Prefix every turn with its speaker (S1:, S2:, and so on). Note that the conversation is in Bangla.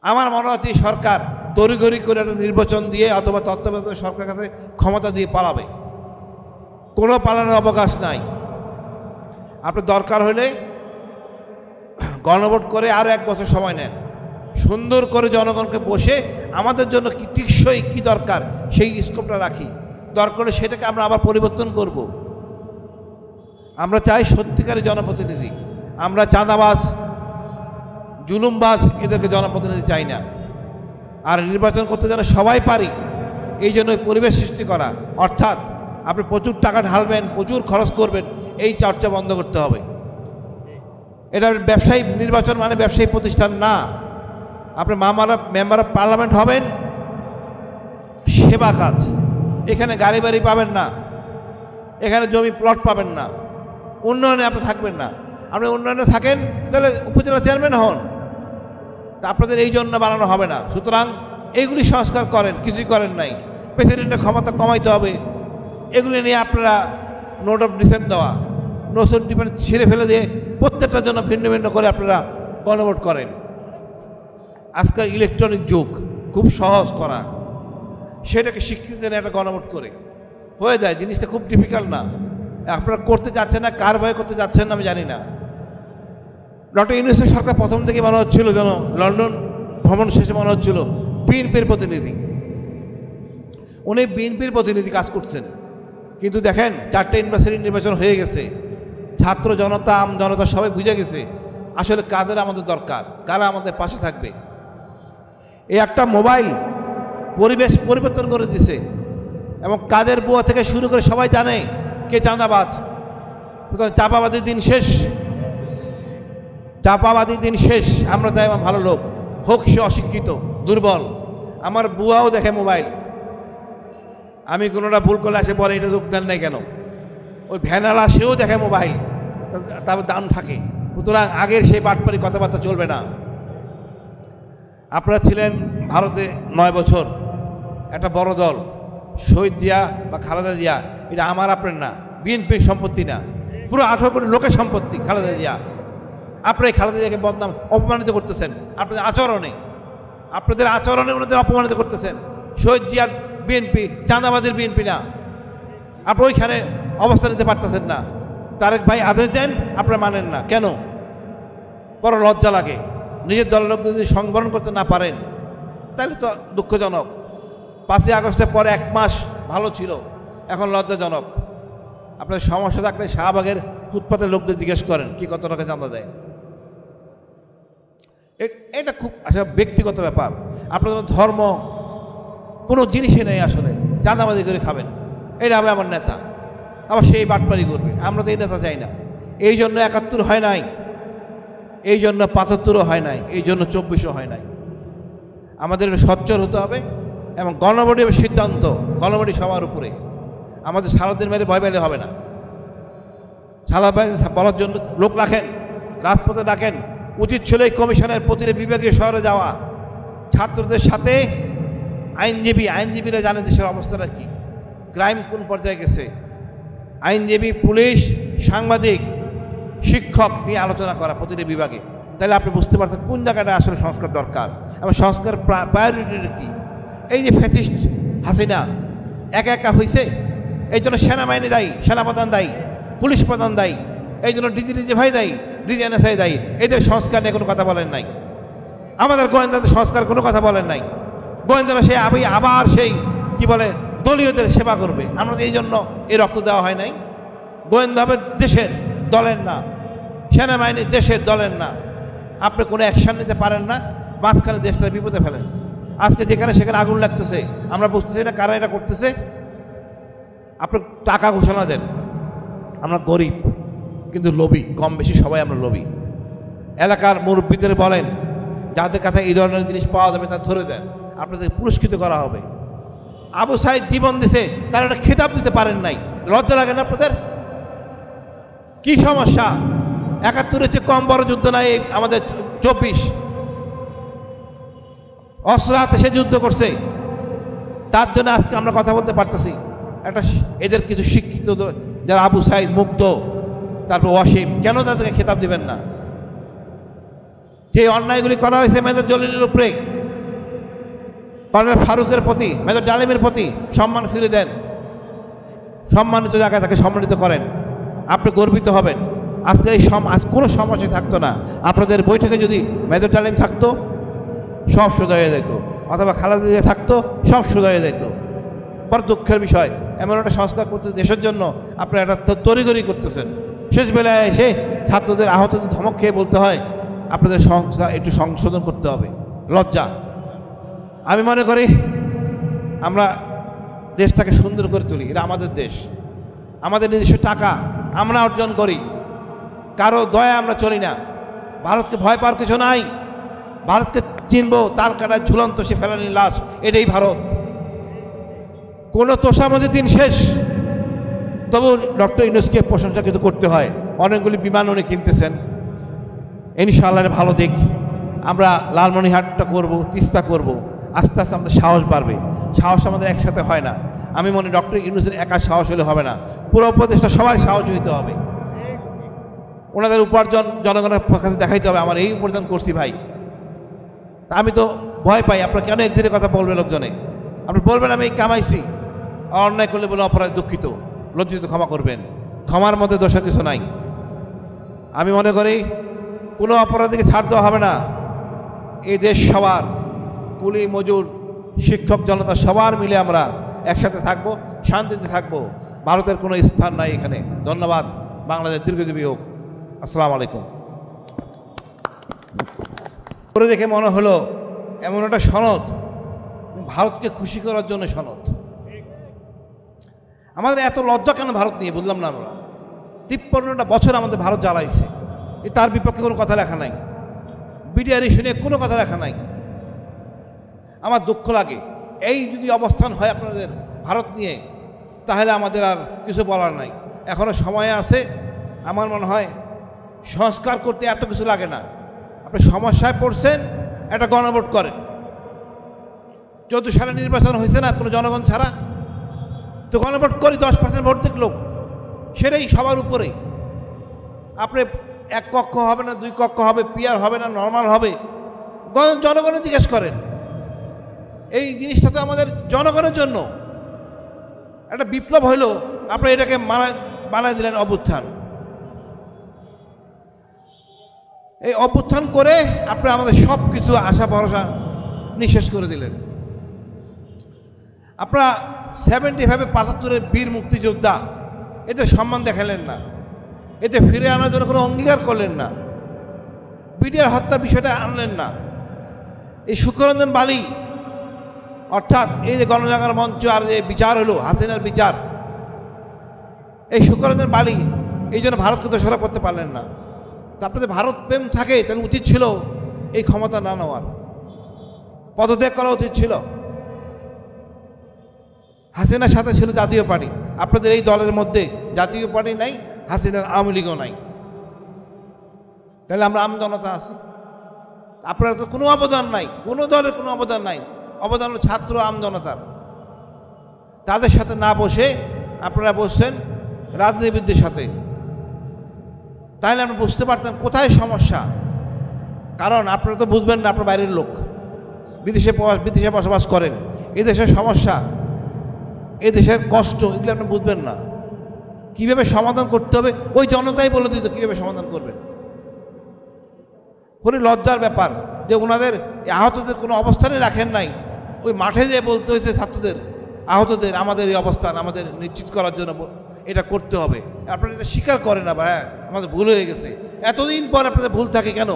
S1: আমার মনে হচ্ছে সরকার তড়িঘড়ি করে একটা নির্বাচন দিয়ে অথবা তত্ত্বাবধায়ক সরকার কাছে ক্ষমতা দিয়ে পালাবে, কোনো পালানোর অবকাশ নাই। আপনার দরকার হলে গণভোট করে আরও 1 বছর সময় নেন, সুন্দর করে জনগণকে বসে আমাদের জন্য কি টিকসই কী দরকার সেই স্কোপটা রাখি, দরকার হলে সেটাকে আমরা আবার পরিবর্তন করব। আমরা চাই সত্যিকারের জনপ্রতিনিধি, আমরা চাঁদাবাজ জুলুমবাজ এদেরকে জনপ্রতিনিধি চাই না। আর নির্বাচন করতে যেন সবাই পারি এই জন্য পরিবেশ সৃষ্টি করা, অর্থাৎ আপনি প্রচুর টাকা ঢালবেন, প্রচুর খরচ করবেন, এই চর্চা বন্ধ করতে হবে। এটা ব্যবসায়ী নির্বাচন মানে ব্যবসায়ী প্রতিষ্ঠান না। আপনি মেম্বার অফ পার্লামেন্ট হবেন সেবা কাজ, এখানে গাড়ি বাড়ি পাবেন না, এখানে জমি প্লট পাবেন না, উন্নয়নে আপনি থাকবেন না। আপনি উন্নয়নে থাকেন তাহলে উপজেলা চেয়ারম্যান হন, তা আপনাদের এই জন্য বানানো হবে না। সুতরাং এইগুলি সংস্কার করেন, কিছুই করেন নাই। প্রেসিডেন্টের ক্ষমতা কমাইতে হবে, এগুলি নিয়ে আপনারা নোট অফ ডিসেন্ট দেওয়া, নতুন ডিপেন্ড ছিঁড়ে ফেলে দিয়ে প্রত্যেকটার জন্য ভিন্ন ভিন্ন করে আপনারা গণভোট করেন। আজকাল ইলেকট্রনিক যুগ, খুব সহজ করা, সেটাকে স্বীকৃতি দেন একটা গণভোট করে হয়ে যায়। জিনিসটা খুব ডিফিকাল্ট না। আপনারা করতে যাচ্ছেন না, কার ভয়ে করতে যাচ্ছেন না আমি জানি না। ডক্টর ইউনূসের সরকার প্রথম থেকে মনে হচ্ছিল যেন লন্ডন ভ্রমণ শেষে মনে হচ্ছিল বিএনপির প্রতিনিধি, উনি বিএনপির প্রতিনিধি কাজ করছেন। কিন্তু দেখেন 4টে ইউনিভার্সিটি নির্বাচন হয়ে গেছে, ছাত্র জনতা আম জনতা সবাই বুঝে গেছে আসলে কাদের আমাদের দরকার, কারা আমাদের পাশে থাকবে। এই একটা মোবাইল পরিবেশ পরিবর্তন করে দিছে, এবং কাদের বুয়া থেকে শুরু করে সবাই জানে কে চাঁদাবাজ। সুতরাং চাপাবাদীর দিন শেষ, চাপাবাদীর দিন শেষ। আমরা চাই আমার ভালো লোক হোক, সে অশিক্ষিত দুর্বল। আমার বুয়াও দেখে মোবাইল, আমি কোনোটা ভুল করলে আসে বলে এটা যোগদান নেই কেন। ওই ভ্যানালা সেও দেখে মোবাইল, তারপর দাম থাকে। সুতরাং আগের সেই বাটপারি কথাবার্তা চলবে না। আপনারা ছিলেন ভারতে 9 বছর, একটা বড় দল, শহীদ জিয়া বা খালেদা জিয়া এটা আমার আপনার না, বিএনপির সম্পত্তি না, পুরো 18 কোটি লোকের সম্পত্তি খালেদা জিয়া। আপনারা এই খালেদা জিয়াকে বদনাম অপমানিত করতেছেন আপনাদের আচরণে, আপনাদের আচরণে ওনাদের অপমানিত করতেছেন। শহীদ জিয়া বিএনপি, চাঁদাবাদের বিএনপি না। আপনি ওইখানে অবস্থান নিতে পারতেছেন না। তারেক ভাই আদেশ দেন, আপনারা মানেন না কেন? বড় লজ্জা লাগে। নিজের দলের লোক যদি সংবরণ করতে না পারেন তাহলে তো দুঃখজনক। 5ই আগস্টের পরে 1 মাস ভালো ছিল, এখন লজ্জাজনক। আপনার সমস্যা থাকলে শাহবাগের ফুটপাতের লোকদের জিজ্ঞেস করেন কি কত টাকা চাঁদা দেয়। এটা খুব আসলে ব্যক্তিগত ব্যাপার। আপনাদের ধর্ম কোনো জিনিসই নেই, আসলে চাঁদাবাজি করে খাবেন, এটা হবে আমার নেতা, আবার সেই বাটপারি করবে। আমরা তো এই নেতা চাই না। এই জন্য 71 হয় নাই, এই জন্য 75ও হয় নাই, এই জন্য 24ও হয় নাই। আমাদের সচ্চর হতে হবে, এবং গণভোটের সিদ্ধান্ত গণভোটই সবার উপরে। আমাদের সারাদিন মেরে ভয় পেলে হবে না। সারা বলার জন্য লোক রাখেন, রাজপথে রাখেন। উচিত ছিল এই কমিশনের প্রতিটি বিভাগীয় শহরে যাওয়া, ছাত্রদের সাথে আইনজীবীরা জানে দেশের অবস্থাটা কী, ক্রাইম কোন পর্যায়ে গেছে। আইনজীবী, পুলিশ, সাংবাদিক, শিক্ষক নিয়ে আলোচনা করা প্রতিটি বিভাগে। তাহলে আপনি বুঝতে পারতেন কোন জায়গাটা আসলে সংস্কার দরকার এবং সংস্কার প্রায়োরিটিটা কী। এই যে ফ্যাসিস্ট হাসিনা একা একা হয়েছে, এই জন্য সেনাবাহিনী দায়ী, সেনাপ্রধান দায়ী, পুলিশ প্রধান দায়ী, এই জন্য ডিজিভাই দায়ী, ডিজিএনএসআই দায়ী। এদের সংস্কার নিয়ে কোনো কথা বলেন নাই। আমাদের গোয়েন্দাদের সংস্কার কোনো কথা বলেন নাই। গোয়েন্দারা সেই আবার সেই কি বলে দলীয়দের সেবা করবে। আমরা এই জন্য এই রক্ত দেওয়া হয় নাই। গোয়েন্দা হবে দেশের, দলের না। সেনাবাহিনী দেশের, দলের না। আপনি কোনো অ্যাকশান নিতে পারেন না, মাঝখানে দেশটা বিপদে ফেলেন। আজকে যেখানে সেখানে আগুন লাগতেছে, আমরা বুঝতেছি না কারা এটা করতেছে। আপনি টাকা ঘোষণা দেন, আমরা গরিব কিন্তু লোভী, কম বেশি সবাই আমরা লোভী। এলাকার মুরব্বীদের বলেন যাদের কাছে এই ধরনের জিনিস পাওয়া যাবে তা ধরে দেন, আপনাদের পুরস্কৃত করা হবে। আবু সাইদ জীবন দিছে, তারা একটা খেতাব দিতে পারেন নাই, লজ্জা লাগে না আপনাদের? কি সমস্যা? 71-এর চেয়ে কম বড় যুদ্ধ নাই আমাদের 24। অস্ত্র হাতে সে যুদ্ধ করছে, তার জন্য আজকে আমরা কথা বলতে পারতেছি। একটা এদের কিছু শিক্ষিত যারা আবু সাইদ, মুগ্ধ, তারপর ওয়াসিম, কেন তাদেরকে খেতাব দিবেন না? যে অন্যায়গুলি করা হয়েছে মেজর জলিলের উপরে, কর্নেল ফারুকের প্রতি, মেজর ডালিমের প্রতি সম্মান ফিরে দেন, সম্মানিত জায়গায় তাকে সম্মানিত করেন, আপনি গর্বিত হবেন। আজকে আজ কোনো সমস্যা থাকতো না। আপনাদের বৈঠকে যদি মেজর ডালিম থাকতো সব সোজা হয়ে যেত, অথবা খালেদা জিয়া থাকতো সব সোজা হয়ে যেত। বড় দুঃখের বিষয়, এমন একটা সংস্কার করতে দেশের জন্য আপনারা একটা তড়িঘড়ি করতেছেন, শেষ বেলায় এসে ছাত্রদের আহতদের ধমক খেয়ে বলতে হয় আপনাদের সংস্কার একটু সংশোধন করতে হবে। লজ্জা। আমি মনে করি আমরা দেশটাকে সুন্দর করে তুলি, এটা আমাদের দেশ, আমাদের নিজস্ব টাকা আমরা অর্জন করি, কারো দয়া আমরা চলি না। ভারতকে ভয় পাওয়ার কিছু নাই, ভারতকে চিনবো তার কাটায় ঝুলন্ত সে ফেলানি লাশ, এটাই ভারত। কোনো তোষামদের দিন শেষ, তবু ডক্টর ইউনূসকে প্রশংসা কিছু করতে হয়। অনেকগুলি বিমান উনি কিনতেছেন, ইনশাআল্লাহ ভালো দিক। আমরা লালমনিরহাটটা করব, তিস্তা করব, আস্তে আস্তে আমাদের সাহস বাড়বে। সাহস আমাদের একসাথে হয় না। আমি মনে ডক্টর ইউনূসের একা সাহস হলে হবে না, পুরো উপদেশটা সবাই সাহস হইতে হবে। ওনাদের উপার্জন জনগণের কাছে দেখাইতে হবে, আমার এই উপার্জন করছি ভাই। তা আমি তো ভয় পাই, আপনারা কেন একদিনের কথা বলবেন লোকজনে? আপনি বলবেন আমি এই কামাইছি, অন্যায় করলে বলে অপরাধ দুঃখিত, লজ্জিত, ক্ষমা করবেন। ক্ষমার মধ্যে দোষের কিছু নাই। আমি মনে করি কোনো অপরাধীকে ছাড় দেওয়া হবে না। এই দেশ সবার, কুলি মজুর শিক্ষক জনতা সবার মিলে আমরা একসাথে থাকবো, শান্তিতে থাকবো। ভারতের কোনো স্থান নাই এখানে। ধন্যবাদ। বাংলাদেশ দীর্ঘজীবী হোক। আসসালামু আলাইকুম। করে দেখে মনে হলো এমন একটা সনদ, ভারতকে খুশি করার জন্য সনদ। আমাদের এত লজ্জা কেন ভারত নিয়ে বুঝলাম না। আমরা 53টা বছর আমাদের ভারত জ্বালাইছে, তার বিপক্ষে কোনো কথা লেখা নাই, বিডিআর ইস্যু নিয়ে কোনো কথা লেখা নাই। আমার দুঃখ লাগে। এই যদি অবস্থান হয় আপনাদের ভারত নিয়ে, তাহলে আমাদের আর কিছু বলার নাই। এখনও সময় আছে। আমার মনে হয় সংস্কার করতে এত কিছু লাগে না। আপনি সমস্যায় পড়ছেন, একটা গণভোট করেন। 14 সালে নির্বাচন হয়েছে না কোনো জনগণ ছাড়া, তো গণভোট করি, 10% ভোট দিক লোক, সেটাই সবার উপরে। আপনি এক কক্ষ হবে না, 2 কক্ষ হবে, পিয়ার হবে না, নর্মাল হবে, জনগণের জিজ্ঞেস করেন। এই জিনিসটা তো আমাদের জনগণের জন্য একটা বিপ্লব হইল, আপনি এটাকে বানায় দিলেন অভ্যুত্থান। এই অভ্যুত্থান করে আপনি আমাদের সব কিছু আশা ভরসা নিঃশেষ করে দিলেন। আপনারা 75-75 বীর মুক্তিযোদ্ধা, এতে সম্মান দেখালেন না, এতে ফিরে আনার জন্য কোনো অঙ্গীকার করলেন না, বিডিআর হত্যা বিষয়টা আনলেন না। এই সুখরঞ্জন বালি, অর্থাৎ এই যে গণজাগরণ মঞ্চ আর যে বিচার হলো হাসিনার বিচার, এই সুখরঞ্জন বালি এই জন্য ভারতকে দোষারোপ করতে পারলেন না। তা আপনাদের ভারত প্রেম থাকে, তাহলে উচিত ছিল এই ক্ষমতা না নেওয়ার, পদত্যাগ করা উচিত ছিল। হাসিনার সাথে ছিল জাতীয় পার্টি, আপনাদের এই দলের মধ্যে জাতীয় পার্টি নাই, হাসিনার আওয়ামী লীগও নাই, তাহলে আমরা আম জনতা আছি। আপনারা তো কোনো অবদান নাই, কোনো দলের কোনো অবদান নাই, অবদান হলো ছাত্র আম জনতার। তাদের সাথে না বসে আপনারা বসছেন রাজনীতিবিদদের সাথে, তাহলে আপনি বুঝতে পারতেন কোথায় সমস্যা। কারণ আপনারা তো বুঝবেন না, আপনার বাইরের লোক, বিদেশে বসবাস করেন, এদেশের সমস্যা, এদেশের কষ্ট, এগুলো আপনি বুঝবেন না। কীভাবে সমাধান করতে হবে ওই জনতাই বলে দিত কীভাবে সমাধান করবেন। খুবই লজ্জার ব্যাপার যে ওনাদের আহতদের কোনো অবস্থানে রাখেন নাই, ওই মাঠে যেয়ে বলতে হয়েছে ছাত্রদের, আহতদের আমাদের এই অবস্থান আমাদের নিশ্চিত করার জন্য এটা করতে হবে। আপনারা এটা স্বীকার করেন না, হ্যাঁ আমাদের ভুল হয়ে গেছে। এতদিন পর আপনাদের ভুল থাকে কেন?